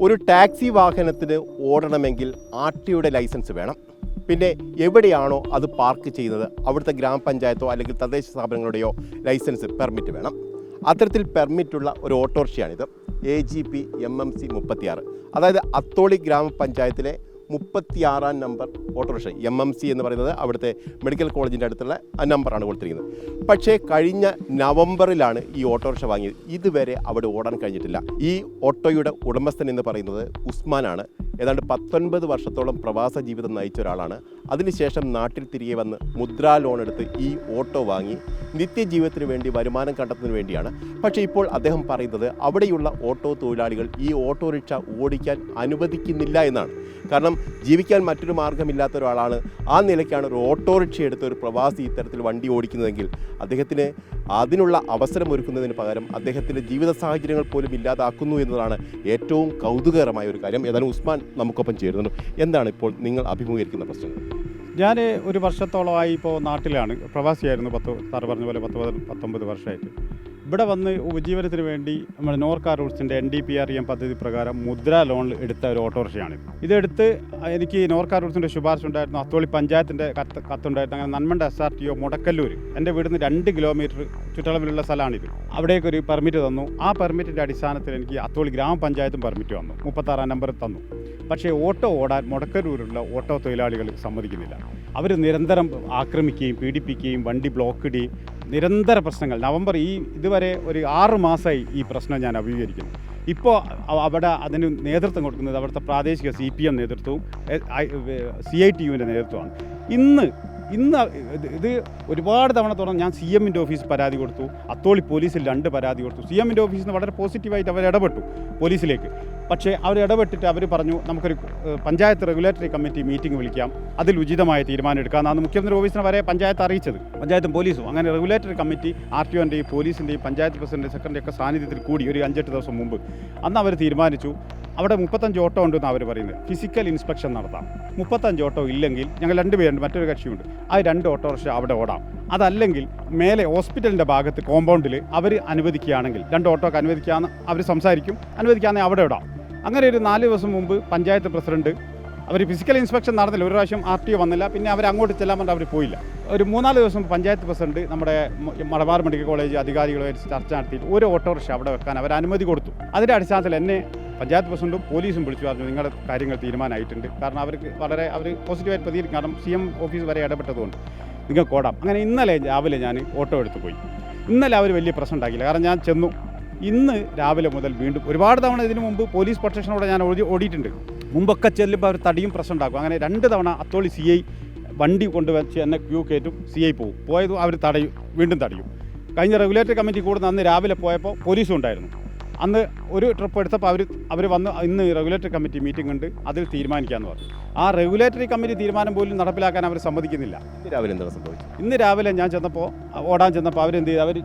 ഒരു ടാക്സി വാഹനത്തിന് ഓടണമെങ്കിൽ ആർടിഒയുടെ ലൈസൻസ് വേണം. പിന്നെ എവിടെയാണോ അത് പാർക്ക് ചെയ്യുന്നത് അവിടുത്തെ ഗ്രാമപഞ്ചായത്തോ അല്ലെങ്കിൽ തദ്ദേശ സ്ഥാപനങ്ങളുടെയോ ലൈസൻസ് പെർമിറ്റ് വേണം. അത്തരത്തിൽ പെർമിറ്റുള്ള ഒരു ഓട്ടോറിക്ഷയാണിത്. AGP MMC 36. അതായത് അത്തോളി ഗ്രാമപഞ്ചായത്തിലെ 36-ാം നമ്പർ ഓട്ടോറിക്ഷ. MMC എന്ന് പറയുന്നത് അവിടുത്തെ മെഡിക്കൽ കോളേജിൻ്റെ അടുത്തുള്ള നമ്പറാണ് കൊടുത്തിരിക്കുന്നത്. പക്ഷേ കഴിഞ്ഞ നവംബറിലാണ് ഈ ഓട്ടോറിക്ഷ വാങ്ങിയത്. ഇതുവരെ അവിടെ ഓടാൻ കഴിഞ്ഞിട്ടില്ല. ഈ ഓട്ടോയുടെ ഉടമസ്ഥൻ എന്ന് പറയുന്നത് ഉസ്മാനാണ്. ഏതാണ്ട് 19 വർഷത്തോളം പ്രവാസ ജീവിതം നയിച്ച ഒരാളാണ്. അതിനുശേഷം നാട്ടിൽ തിരികെ വന്ന് മുദ്രാ ലോൺ എടുത്ത് ഈ ഓട്ടോ വാങ്ങി നിത്യജീവിതത്തിന് വേണ്ടി വരുമാനം കണ്ടെത്തുന്നതിന് വേണ്ടിയാണ്. പക്ഷേ ഇപ്പോൾ അദ്ദേഹം പറയുന്നത് അവിടെയുള്ള ഓട്ടോ തൊഴിലാളികൾ ഈ ഓട്ടോറിക്ഷ ഓടിക്കാൻ അനുവദിക്കുന്നില്ല എന്നാണ്. കാരണം ജീവിക്കാൻ മറ്റൊരു മാർഗ്ഗമില്ലാത്ത ഒരാളാണ്. ആ നിലയ്ക്കാണ് ഒരു ഓട്ടോറിക്ഷ എടുത്ത ഒരു പ്രവാസി ഇത്തരത്തിൽ വണ്ടി ഓടിക്കുന്നതെങ്കിൽ അദ്ദേഹത്തിന് അതിനുള്ള അവസരം ഒരുക്കുന്നതിന് പകരം അദ്ദേഹത്തിൻ്റെ ജീവിത സാഹചര്യങ്ങൾ പോലും ഇല്ലാതാക്കുന്നു എന്നതാണ് ഏറ്റവും കൗതുകകരമായ ഒരു കാര്യം. ഏതായാലും ഉസ്മാൻ നമുക്കൊപ്പം ചേരുന്നുണ്ട്. എന്താണ് ഇപ്പോൾ നിങ്ങൾ അഭിമുഖീകരിക്കുന്ന പ്രശ്നങ്ങൾ? ഞാൻ ഒരു വർഷത്തോളമായി ഇപ്പോൾ നാട്ടിലാണ്, പ്രവാസിയായിരുന്നു. പറഞ്ഞ പോലെ 19 വർഷമായിട്ട് ഇവിടെ വന്ന് ഉപജീവനത്തിന് വേണ്ടി നമ്മുടെ നോർക്ക റൂട്ട്സിൻ്റെ NDPREM പദ്ധതി പ്രകാരം മുദ്രാ ലോൺ എടുത്ത ഒരു ഓട്ടോറിക്ഷയാണ്. ഇതെടുത്ത് എനിക്ക് നോർക്ക റൂട്ട്സിൻ്റെ ശുപാർശ ഉണ്ടായിരുന്നു, അത്തോളി പഞ്ചായത്തിൻ്റെ കത്തുണ്ടായിരുന്നു. അങ്ങനെ നന്മണ്ട SRTO മുടക്കല്ലൂർ, എൻ്റെ വീടിന് 2 കിലോമീറ്റർ ചുറ്റളവിലുള്ള സ്ഥലമാണിത്. അവിടേക്കൊരു പെർമിറ്റ് തന്നു. ആ പെർമിറ്റിൻ്റെ അടിസ്ഥാനത്തിൽ എനിക്ക് അത്തോളി ഗ്രാമപഞ്ചായത്തും പെർമിറ്റ് വന്നു, 36-ാം നമ്പർ തന്നു. പക്ഷേ ഓട്ടോ ഓടാൻ മുടക്കല്ലൂരിലുള്ള ഓട്ടോ തൊഴിലാളികൾ സമ്മതിക്കുന്നില്ല. അവർ നിരന്തരം ആക്രമിക്കുകയും പീഡിപ്പിക്കുകയും വണ്ടി ബ്ലോക്ക് ഇടുകയും നിരന്തര പ്രശ്നങ്ങൾ. ഇതുവരെ ഒരു 6 മാസമായി ഈ പ്രശ്നം ഞാൻ അഭിമുഖീകരിക്കുന്നു. ഇപ്പോൾ അവിടെ അതിന് നേതൃത്വം കൊടുക്കുന്നത് അവിടുത്തെ പ്രാദേശിക CPM നേതൃത്വവും CITUവിൻ്റെ നേതൃത്വമാണ്. ഇന്ന് ഇത് ഒരുപാട് തവണ തുടർന്ന് ഞാൻ CMൻ്റെ ഓഫീസിൽ പരാതി കൊടുത്തു, അത്തോളി പോലീസിൽ 2 പരാതി കൊടുത്തു. CMൻ്റെ ഓഫീസിൽ നിന്ന് വളരെ പോസിറ്റീവായിട്ട് അവർ ഇടപെട്ടു പോലീസിലേക്ക്. പക്ഷേ അവർ ഇടപെട്ടിട്ട് അവർ പറഞ്ഞു നമുക്കൊരു പഞ്ചായത്ത് റെഗുലേറ്ററി കമ്മിറ്റി മീറ്റിംഗ് വിളിക്കാം, അതിൽ ഉചിതമായ തീരുമാനം എടുക്കാമെന്നാണ് മുഖ്യമന്ത്രി ഓഫീസിനെ വരെ പഞ്ചായത്ത് അറിയിച്ചത്, പഞ്ചായത്തും പോലീസും. അങ്ങനെ റെഗുലേറ്ററി കമ്മിറ്റി RTOൻ്റെയും പോലീസിൻ്റെയും പഞ്ചായത്ത് പ്രസിഡന്റ് സെക്രട്ടറിയൊക്കെ സാന്നിധ്യത്തിൽ കൂടി ഒരു 5-8 ദിവസം മുമ്പ് അന്ന് അവർ തീരുമാനിച്ചു അവിടെ 35 ഓട്ടോ ഉണ്ടെന്നാണ് അവർ പറയുന്നത്. ഫിസിക്കൽ ഇൻസ്പെക്ഷൻ നടത്താം. 35 ഓട്ടോ ഇല്ലെങ്കിൽ ഞങ്ങൾ 2 പേരുണ്ട്, മറ്റൊരു കക്ഷിയുണ്ട്, ആ 2 ഓട്ടോറിക്ഷ അവിടെ ഓടാം. അതല്ലെങ്കിൽ മേലെ ഹോസ്പിറ്റലിൻ്റെ ഭാഗത്ത് കോമ്പൗണ്ടിൽ അവർ അനുവദിക്കുകയാണെങ്കിൽ 2 ഓട്ടോക്ക് അനുവദിക്കാമെന്ന് അവർ സംസാരിക്കും, അനുവദിക്കാമെങ്കിൽ അവിടെ ഇടാം. അങ്ങനെ ഒരു 4 ദിവസം മുമ്പ് പഞ്ചായത്ത് പ്രസിഡന്റ് അവർ ഫിസിക്കൽ ഇൻസ്പെക്ഷൻ നടന്നില്ല, ഒരു പ്രാവശ്യം RTO വന്നില്ല, പിന്നെ അവർ അങ്ങോട്ട് ചെല്ലാൻ പറഞ്ഞാൽ അവർ പോയില്ല. ഒരു 3-4 ദിവസം പഞ്ചായത്ത് പ്രസിഡന്റ് നമ്മുടെ മലബാർ മെഡിക്കൽ കോളേജ് അധികാരികളുമായിട്ട് ചർച്ച നടത്തിയിട്ട് ഒരു ഓട്ടോറിക്ഷ അവിടെ വെക്കാൻ അവർ അനുമതി കൊടുത്തു. അതിൻ്റെ അടിസ്ഥാനത്തിൽ എന്നെ പഞ്ചായത്ത് പ്രസിഡന്റും പോലീസും വിളിച്ചു പറഞ്ഞു നിങ്ങളുടെ കാര്യങ്ങൾ തീരുമാനമായിട്ടുണ്ട്. കാരണം അവർ പോസിറ്റീവായിട്ട് പ്രതികരിക്കും, കാരണം CM ഓഫീസ് വരെ ഇടപെട്ടതുകൊണ്ട് നിങ്ങൾക്ക് ഓടാം. അങ്ങനെ ഇന്നലെ രാവിലെ ഞാൻ ഓട്ടോ എടുത്ത് പോയി. ഇന്നലെ അവർ വലിയ പ്രശ്നം ഉണ്ടാക്കിയില്ല, കാരണം ഞാൻ ചെന്നു. ഇന്ന് രാവിലെ മുതൽ വീണ്ടും ഒരുപാട് തവണ ഇതിനു മുമ്പ് പോലീസ് പ്രൊട്ടക്ഷനോടെ ഞാൻ ഓടിയിട്ടുണ്ട്. മുമ്പൊക്കെ ചെല്ലുമ്പോൾ അവർ തടിയും പ്രശ്നം ഉണ്ടാക്കും. അങ്ങനെ 2 തവണ അത്തോളി CI വണ്ടി കൊണ്ടുവച്ച് എന്നെ ക്യൂ കയറ്റും, CI പോയതും അവർ തടയും, വീണ്ടും തടയും. കഴിഞ്ഞ റെഗുലേറ്ററി കമ്മിറ്റി കൂടുന്ന അന്ന് രാവിലെ പോയപ്പോൾ പോലീസും ഉണ്ടായിരുന്നു. അന്ന് ഒരു ട്രിപ്പ് എടുത്തപ്പോൾ അവർ വന്ന് ഇന്ന് റെഗുലേറ്ററി കമ്മിറ്റി മീറ്റിംഗ് ഉണ്ട്, അതിൽ തീരുമാനിക്കാമെന്ന് പറഞ്ഞു. ആ റെഗുലേറ്ററി കമ്മിറ്റി തീരുമാനം പോലും നടപ്പിലാക്കാൻ അവർ സമ്മതിക്കുന്നില്ല. ഇന്ന് രാവിലെ ഞാൻ ഓടാൻ ചെന്നപ്പോൾ അവരെന്ത് ചെയ്തു, അവർ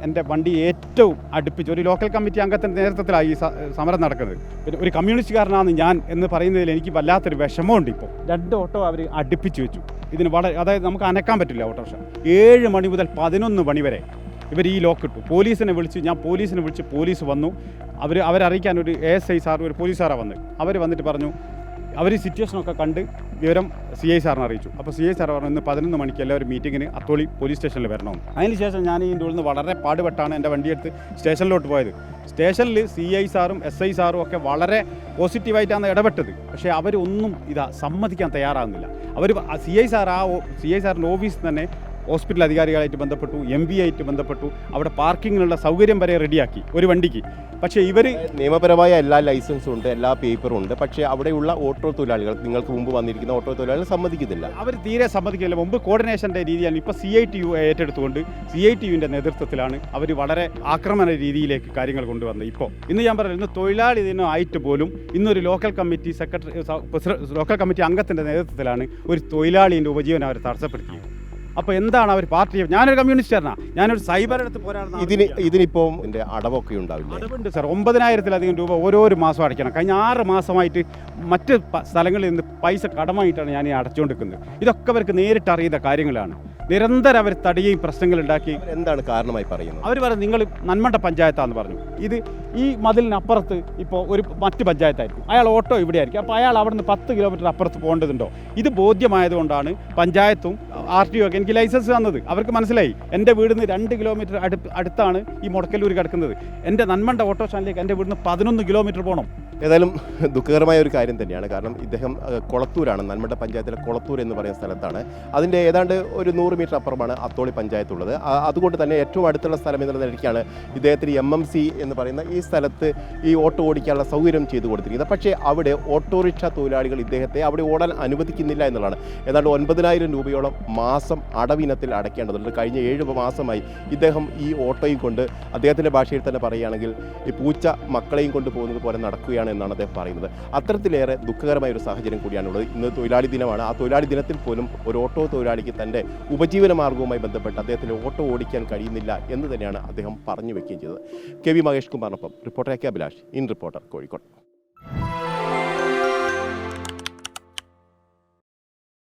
എൻ്റെ വണ്ടി ഏറ്റവും അടുപ്പിച്ച് ഒരു ലോക്കൽ കമ്മിറ്റി അംഗത്തിൻ്റെ നേതൃത്വത്തിലായി ഈ സമരം നടക്കുന്നത്. പിന്നെ ഒരു കമ്മ്യൂണിസ്റ്റുകാരനാണ് ഞാൻ എന്ന് പറയുന്നതിൽ എനിക്ക് വല്ലാത്തൊരു വിഷമമുണ്ട്. ഇപ്പോൾ 2 ഓട്ടോ അവർ അടുപ്പിച്ച് വെച്ചു. ഇതിന് അതായത് നമുക്ക് അനക്കാൻ പറ്റില്ല ഓട്ടോറിക്ഷ. 7 മണി മുതൽ 11 മണി വരെ ഇവർ ഈ ലോക്കിട്ടു. പോലീസിനെ വിളിച്ച് പോലീസ് വന്നു. അവരറിയിക്കാൻ ഒരു ASI സാർ, ഒരു പോലീസ് സാറാണ് വന്നത്. അവർ വന്നിട്ട് പറഞ്ഞു, അവർ സിറ്റുവേഷനൊക്കെ കണ്ട് വിവരം CI സാറിനെ അറിയിച്ചു. അപ്പോൾ CI സാർ പറഞ്ഞു ഇന്ന് 11 മണിക്ക് എല്ലാവരും മീറ്റിങ്ങിന് അത്തോളി പോലീസ് സ്റ്റേഷനിൽ വരണമെന്ന്. അതിനുശേഷം ഞാൻ ഇതിൻ്റെ ഉള്ളിൽ നിന്ന് വളരെ പാടുപെട്ടാണ് എൻ്റെ വണ്ടിയെടുത്ത് സ്റ്റേഷനിലോട്ട് പോയത്. സ്റ്റേഷനിൽ CI സാറും SI സാറും ഒക്കെ വളരെ പോസിറ്റീവായിട്ടാണ് ഇടപെട്ടത്. പക്ഷേ അവരൊന്നും സമ്മതിക്കാൻ തയ്യാറാകുന്നില്ല. CI സാറിൻ്റെ ഓഫീസിൽ തന്നെ ഹോസ്പിറ്റൽ അധികാരികളായിട്ട് ബന്ധപ്പെട്ടു, MV ആയിട്ട് ബന്ധപ്പെട്ടു, അവിടെ പാർക്കിങ്ങിനുള്ള സൗകര്യം വരെ റെഡിയാക്കി ഒരു വണ്ടിക്ക്. പക്ഷേ ഇവർ നിയമപരമായ എല്ലാ ലൈസൻസും ഉണ്ട്, എല്ലാ പേപ്പറും ഉണ്ട്. പക്ഷേ അവിടെയുള്ള ഓട്ടോ തൊഴിലാളികൾ, നിങ്ങൾക്ക് മുമ്പ് വന്നിരിക്കുന്ന ഓട്ടോ തൊഴിലാളികൾ സമ്മതിക്കുന്നില്ല. അവർ തീരെ സമ്മതിക്കില്ല. മുമ്പ് കോർഡിനേഷൻ്റെ രീതിയാണ്. ഇപ്പോൾ CITU ഏറ്റെടുത്തുകൊണ്ട് CITUവിൻ്റെ നേതൃത്വത്തിലാണ് അവർ വളരെ ആക്രമണ രീതിയിലേക്ക് കാര്യങ്ങൾ കൊണ്ടുവന്നത്. ഇന്ന് ഞാൻ പറയുന്നത്, ഇന്ന് തൊഴിലാളി ദിനമായിട്ട് പോലും ഇന്നൊരു ലോക്കൽ കമ്മിറ്റി അംഗത്തിൻ്റെ നേതൃത്വത്തിലാണ് ഒരു തൊഴിലാളിൻ്റെ ഉപജീവനം അവർ തടസ്സപ്പെടുത്തിയത്. അപ്പോൾ എന്താണ് അവർ പാർട്ടി? ഞാനൊരു കമ്മ്യൂണിസ്റ്റുകാരനാണ്, ഞാനൊരു സൈബർ എടുത്ത് പോരാടുന്ന. ഇതിനിപ്പോൾ അടവൊക്കെ ഉണ്ടാവില്ല? അടവുണ്ട് സാർ, 9,000-ലധികം രൂപ ഓരോ മാസം അടയ്ക്കണം. കഴിഞ്ഞ 6 മാസമായിട്ട് മറ്റ് സ്ഥലങ്ങളിൽ നിന്ന് പൈസ കടമായിട്ടാണ് ഞാൻ ഈ അടച്ചുകൊണ്ടിരിക്കുന്നത്. ഇതൊക്കെ അവർക്ക് നേരിട്ട് അറിയുന്ന കാര്യങ്ങളാണ്. നിരന്തരം അവർ തടിയും പ്രശ്നങ്ങളുണ്ടാക്കി. എന്താണ് കാരണമായി പറയുന്നത്? അവർ പറഞ്ഞു നിങ്ങൾ നന്മണ്ട പഞ്ചായത്താണെന്ന് പറഞ്ഞു. ഇത് ഈ മതിലിനപ്പുറത്ത് ഇപ്പോൾ ഒരു മറ്റ് പഞ്ചായത്തായിരിക്കും, അയാൾ ഓട്ടോ ഇവിടെ ആയിരിക്കും, അപ്പോൾ അയാൾ അവിടെ നിന്ന് 10 കിലോമീറ്റർ അപ്പുറത്ത് പോകേണ്ടതുണ്ടോ? ഇത് ബോധ്യമായതുകൊണ്ടാണ് പഞ്ചായത്തും RTO ഒക്കെ എനിക്ക് ലൈസൻസ് തന്നത്. അവർക്ക് മനസ്സിലായി എൻ്റെ വീടിന് 2 കിലോമീറ്റർ അടുത്താണ് ഈ മുടക്കല്ലൂർ കിടക്കുന്നത്. എൻ്റെ നന്മണ്ട ഓട്ടോ സ്റ്റാൻഡിലേക്ക് എൻ്റെ വീടിന് 11 കിലോമീറ്റർ പോകണം. ഏതായാലും ദുഃഖകരമായ ഒരു കാര്യം തന്നെയാണ്. കാരണം ഇദ്ദേഹം കൊളത്തൂരാണ്, നന്മണ്ട പഞ്ചായത്തിലെ കൊളത്തൂർ എന്ന് പറയുന്ന സ്ഥലത്താണ്. അതിൻ്റെ ഏതാണ്ട് ഒരു 100 മീറ്റർ അപ്പുറമാണ് അത്തോളി പഞ്ചായത്തുള്ളത്. അതുകൊണ്ട് തന്നെ ഏറ്റവും അടുത്തുള്ള സ്ഥലം എന്നുള്ള നിലയ്ക്കാണ് ഇദ്ദേഹത്തിന് MMC എന്ന് പറയുന്ന ഈ സ്ഥലത്ത് ഈ ഓട്ടോ ഓടിക്കാനുള്ള സൗകര്യം ചെയ്തു കൊടുത്തിരിക്കുന്നത്. പക്ഷേ അവിടെ ഓട്ടോറിക്ഷ തൊഴിലാളികൾ ഇദ്ദേഹത്തെ അവിടെ ഓടാൻ അനുവദിക്കുന്നില്ല എന്നുള്ളതാണ്. ഏതാണ്ട് 9,000 രൂപയോളം മാസം അടവിനത്തിൽ അടയ്ക്കേണ്ടതുണ്ട്. കഴിഞ്ഞ 7 മാസമായി ഇദ്ദേഹം ഈ ഓട്ടോയും കൊണ്ട്, അദ്ദേഹത്തിൻ്റെ ഭാഷയിൽ തന്നെ പറയുകയാണെങ്കിൽ ഈ പൂച്ച മക്കളെയും കൊണ്ട് പോകുന്നത് പോലെ നടക്കുകയാണ് എന്നാണ് അദ്ദേഹം പറയുന്നത്. അത്തരത്തിലേറെ ദുഃഖകരമായ ഒരു സാഹചര്യം കൂടിയാണുള്ളത്. ഇന്ന് തൊഴിലാളി ദിനമാണ്. ആ തൊഴിലാളി ദിനത്തിൽ പോലും ഒരു ഓട്ടോ തൊഴിലാളിക്ക് തൻ്റെ ഉപജീവന മാർഗവുമായി ബന്ധപ്പെട്ട് അദ്ദേഹത്തിന് ഓട്ടോ ഓടിക്കാൻ കഴിയുന്നില്ല എന്ന് തന്നെയാണ് അദ്ദേഹം പറഞ്ഞു വെക്കുകയും ചെയ്തത്. KV മഹേഷ് കുമാറിനൊപ്പം reporter AK Abhilash, in Reporter, Kozhikode.